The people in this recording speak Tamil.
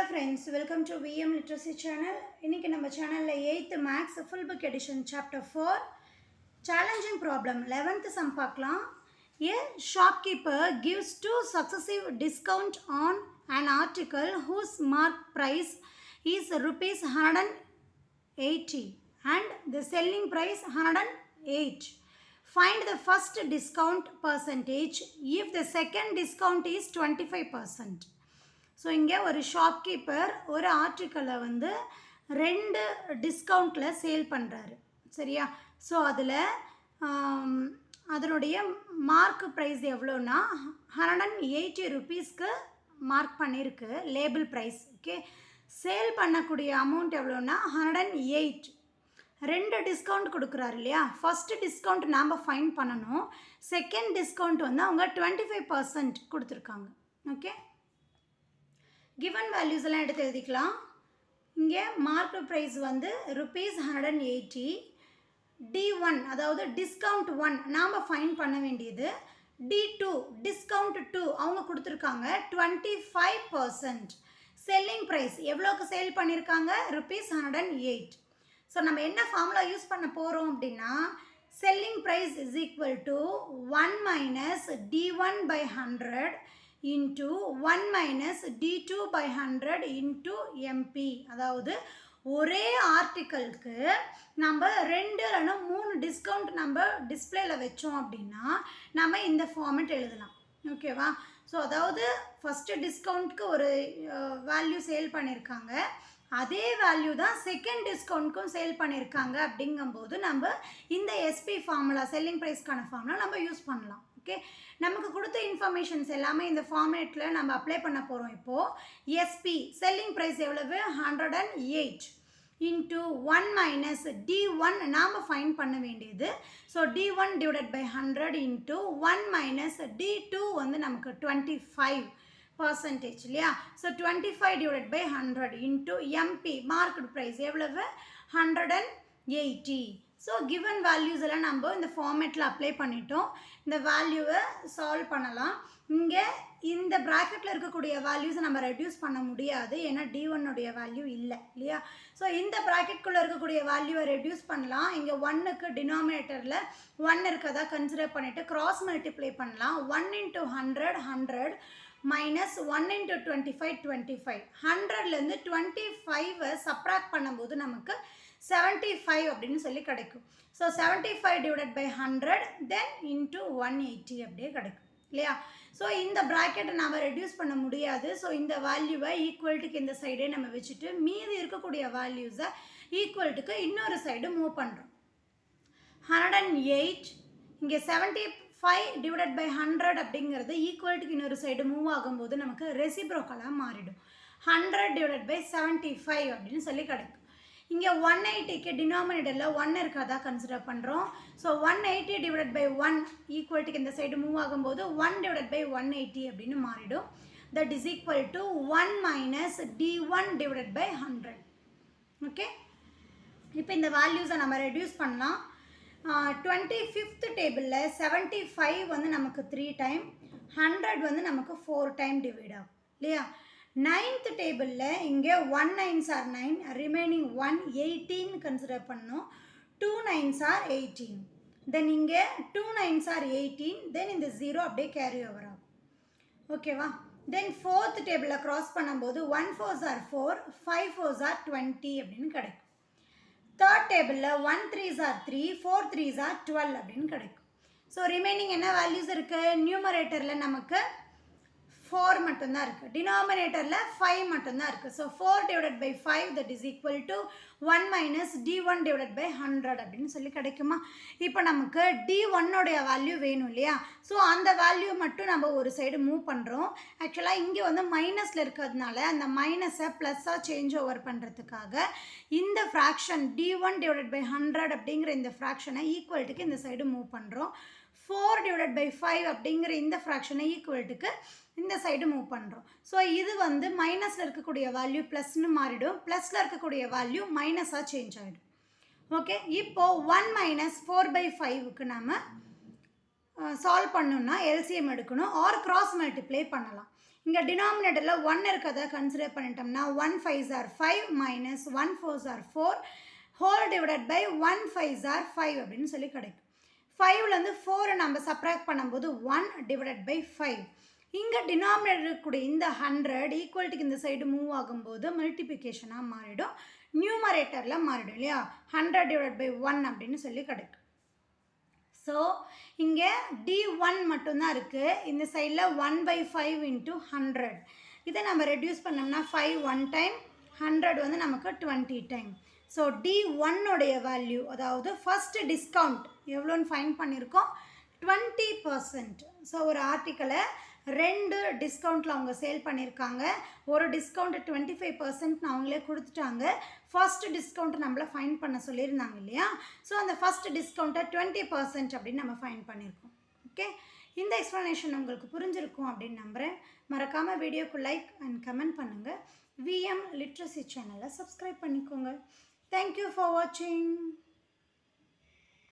friends, welcome to VM Literacy channel. இன்னைக்கு நம்ம சேனல்ல 8th Maths full book edition chapter 4 challenging problem 11th sum பார்க்கலாம். A shopkeeper gives two successive discount on an article whose mark price is rupees 180 and the selling price 108. Find the first discount percentage if the second discount is 25%. So இங்கே ஒரு ஷாப்கீப்பர் ஒரு ஆர்டிக்கலை வந்து 2 டிஸ்கவுண்ட்டில் சேல் பண்ணுறாரு சரியா. ஸோ அதில் அதனுடைய மார்க் ப்ரைஸ் எவ்வளோன்னா 180 ருபீஸ்க்கு மார்க் பண்ணியிருக்கு லேபிள் ப்ரைஸ். ஓகே, சேல் பண்ணக்கூடிய அமௌண்ட் எவ்வளோன்னா 108. 2 டிஸ்கவுண்ட் கொடுக்குறாரு இல்லையா. ஃபஸ்ட்டு டிஸ்கவுண்ட் நாம் ஃபைன் பண்ணணும், செகண்ட் டிஸ்கவுண்ட் வந்து அவங்க 25% கொடுத்துருக்காங்க. ஓகே, கிவன் வேல்யூஸ் எல்லாம் எடுத்து எழுதிக்கலாம். இங்கே மார்க் ப்ரைஸ் வந்து ருபீஸ் 180. D1 அதாவது டிஸ்கவுண்ட் 1 நாம் ஃபைன் பண்ண வேண்டியது. D2 டிஸ்கவுண்ட் 2 அவங்க கொடுத்துருக்காங்க 25%. செல்லிங் ப்ரைஸ் எவ்வளோக்கு சேல் பண்ணியிருக்காங்க ருபீஸ் 108. ஸோ நம்ம என்ன ஃபார்முலா யூஸ் பண்ண போகிறோம் அப்படின்னா selling price is equal to 1 minus D1 by 100 into 1 minus D2 by 100 into MP. அதாவது ஒரே ஆர்டிக்கலுக்கு நம்ம 2 இல்லைன்னா 3 டிஸ்கவுண்ட் நம்ம டிஸ்பிளேயில் வச்சோம் அப்படின்னா நம்ம இந்த ஃபார்மெட் எழுதலாம். ஓகேவா. ஸோ அதாவது ஃபஸ்ட்டு டிஸ்கவுண்ட்க்கு ஒரு வேல்யூ சேல் பண்ணியிருக்காங்க, அதே வேல்யூ தான் செகண்ட் டிஸ்கவுண்ட்க்கும் சேல் பண்ணியிருக்காங்க. அப்படிங்கும்போது நம்ம இந்த எஸ்பி ஃபார்முலா செல்லிங் ப்ரைஸ்க்கான ஃபார்முலா நம்ம யூஸ் பண்ணலாம். ஓகே, நமக்கு கொடுத்த இன்ஃபர்மேஷன்ஸ் எல்லாமே இந்த ஃபார்மேட்டில் நம்ம அப்ளை பண்ண போகிறோம். இப்போது எஸ்பி செல்லிங் ப்ரைஸ் எவ்வளவு 108 இன்ட்டு 1 மைனஸ் D1 நாம் ஃபைன் பண்ண வேண்டியது. So D1 divided by 100 into 1 minus D2 வந்து நமக்கு 25% இல்லையா. So 25 divided by 100 into MP market price எவ்வளவு 180. ஸோ கிவன் வேல்யூஸ் எல்லாம் நம்ம இந்த ஃபார்மேட்டில் அப்ளை பண்ணிட்டோம். இந்த வேல்யூவை சால்வ் பண்ணலாம். இங்கே இந்த ப்ராக்கெட்டில் இருக்கக்கூடிய வேல்யூஸை நம்ம ரெடியூஸ் பண்ண முடியாது, ஏன்னா D1உடைய வேல்யூ இல்லை இல்லையா. ஸோ இந்த ப்ராக்கெட்குள்ளே இருக்கக்கூடிய வேல்யூவை ரெடியூஸ் பண்ணலாம். இங்கே 1க்கு டினாமினேட்டரில் 1 இருக்கதா கன்சிடர் பண்ணிவிட்டு கிராஸ் மல்டிப்ளை பண்ணலாம். 1 இன்ட்டு 100 100 மைனஸ் 1 இன்ட்டு 25 25. 100லேருந்து 25 சப்ராக்ட் பண்ணும்போது நமக்கு 75 அப்படின்னு சொல்லி கிடைக்கும். So 75 divided by 100 then into 180 அப்படியே கிடைக்கும் இல்லையா. ஸோ இந்த ப்ராக்கெட்டை நாம் ரெடியூஸ் பண்ண முடியாது. ஸோ இந்த வேல்யூவை ஈக்குவல்ட்டுக்கு இந்த சைடே நம்ம வச்சுட்டு மீதி இருக்கக்கூடிய வேல்யூஸை ஈக்குவல்ட்டுக்கு இன்னொரு சைடு மூவ் பண்ணுறோம். 108 இங்கே 75 டிவைடட் பை 100 அப்படிங்கிறது ஈக்குவல்ட்டுக்கு இன்னொரு சைடு மூவ் ஆகும்போது நமக்கு ரெசிப்ரோக்கலாக மாறிடும். 100 டிவைடட் பை 75 அப்படின்னு சொல்லி கிடைக்கும். இங்கே 180க்கு டினாமினேட்டரில் 1 இருக்காதா கன்சிடர் பண்ணுறோம். ஸோ 180 டிவைடட் பை 1 ஈக்குவல்ட்டுக்கு இந்த சைடு மூவ் ஆகும்போது 1 டிவைடட் பை 180 அப்படின்னு மாறிடும். That is equal to 1 minus D1 divided by 100. Okay, இப்போ இந்த வேல்யூஸை நம்ம ரெடியூஸ் பண்ணலாம். 25th டேபிளில் 75 வந்து நமக்கு 3 டைம், 100 வந்து நமக்கு 4 டைம் டிவைட் ஆகும் இல்லையா. 9th டேபிளில் இங்கே 1 9s are 9, ரிமைனிங் 1 18 கன்சிடர் பண்ணோம். 2 9s are 18, தென் இங்கே 2 9s are 18, தென் இந்த 0 அப்படியே கேரி ஓவர் ஆகும். ஓகேவா. தென் 4th டேபிளில் க்ராஸ் பண்ணும்போது 1 4s are 4, 5 4s are 20 அப்படின்னு கிடைக்கும். 3rd டேபிளில் 1 3s are 3, 4 3s are 12 அப்படின்னு கிடைக்கும். ஸோ ரிமைனிங் என்ன வேல்யூஸ் இருக்குது, நியூமரேட்டரில் நமக்கு 4 மட்டும்தான் இருக்குது, டினாமினேட்டரில் 5 மட்டும்தான் இருக்குது. So 4 divided by 5 that is equal to 1 minus D1 divided by 100 அப்படின்னு சொல்லி கிடைக்குமா. இப்போ நமக்கு D1உடைய வேல்யூ வேணும் இல்லையா. ஸோ அந்த வேல்யூ மட்டும் நம்ம ஒரு சைடு மூவ் பண்ணுறோம். ஆக்சுவலாக இங்கே வந்து மைனஸில் இருக்கிறதுனால அந்த மைனஸை ப்ளஸ்ஸாக சேஞ்ச் ஓவர் பண்ணுறதுக்காக இந்த ஃப்ராக்ஷன் D1 டிவைடட் பை 100 அப்படிங்கிற இந்த ஃப்ராக்ஷனை ஈக்குவல்ட்டுக்கு இந்த சைடு மூவ் பண்ணுறோம். 4 டிவைடட் பை 5 அப்படிங்கிற இந்த ஃப்ராக்ஷனை ஈக்குவல்ட்டுக்கு இந்த சைடு மூவ் பண்ணுறோம். ஸோ இது வந்து மைனஸில் இருக்கக்கூடிய வேல்யூ ப்ளஸ்ன்னு மாறிடும், ப்ளஸில் இருக்கக்கூடிய வேல்யூ மைனஸாக சேஞ்ச் ஆகிடும். ஓகே, இப்போது 1 மைனஸ் 4 பை 5க்கு நம்ம சால்வ் பண்ணணும்னா எல்சிஎம் எடுக்கணும் ஆர் கிராஸ் மல்டிப்ளை பண்ணலாம். இங்கே டினாமினேட்டரில் 1 இருக்கிறத கன்சிடர் பண்ணிட்டோம்னா 1 5s are 5 minus 1 4s are 4 whole divided by 1 5s are 5 அப்படின்னு சொல்லி கிடைக்கும். 5லேருந்து 4 நம்ம சப்ராக்ட் பண்ணும்போது 1 divided by 5. இங்கே டினாமினேட்டர் இருக்கக்கூடிய இந்த 100 ஈக்குவல்ட்டுக்கு இந்த சைடு மூவ் ஆகும்போது மல்டிப்ளிகேஷனாக மாறிடும், நியூமரேட்டரில் மாறிடும் இல்லையா, 100 divided by 1 அப்படின்னு சொல்லி கிடைக்கும். ஸோ இங்கே D1 மட்டும்தான் இருக்குது. இந்த சைடில் 1/5 into 100. இதை நம்ம ரெடியூஸ் பண்ணோம்னா 5 1 டைம், 100 வந்து நமக்கு 20 டைம். ஸோ D1 உடைய வேல்யூ, அதாவது ஃபஸ்ட்டு டிஸ்கவுண்ட் எவ்வளோன்னு ஃபைன் பண்ணியிருக்கோம், 20%. ஸோ ஒரு ஆர்டிக்கலை 2 டிஸ்கவுண்ட்டில் அவங்க சேல் பண்ணியிருக்காங்க. ஒரு டிஸ்கவுண்ட் 25% அவங்களே கொடுத்துட்டாங்க. ஃபஸ்ட்டு டிஸ்கவுண்ட் நம்மளை ஃபைன் பண்ண சொல்லியிருந்தாங்க இல்லையா, ஸோ அந்த ஃபஸ்ட்டு டிஸ்கவுண்ட்டை 20% அப்படின்னு நம்ம ஃபைன் பண்ணியிருக்கோம். ஓகே, இந்த எக்ஸ்ப்ளனேஷன் உங்களுக்கு புரிஞ்சிருக்கும் அப்படின்னு நம்புகிறேன். மறக்காமல் வீடியோக்கு லைக் அண்ட் கமெண்ட் பண்ணுங்கள். விஎம் லிட்ரஸி சேனலை சப்ஸ்கிரைப் பண்ணிக்கோங்க. தேங்க்யூ ஃபார் வாட்சிங்.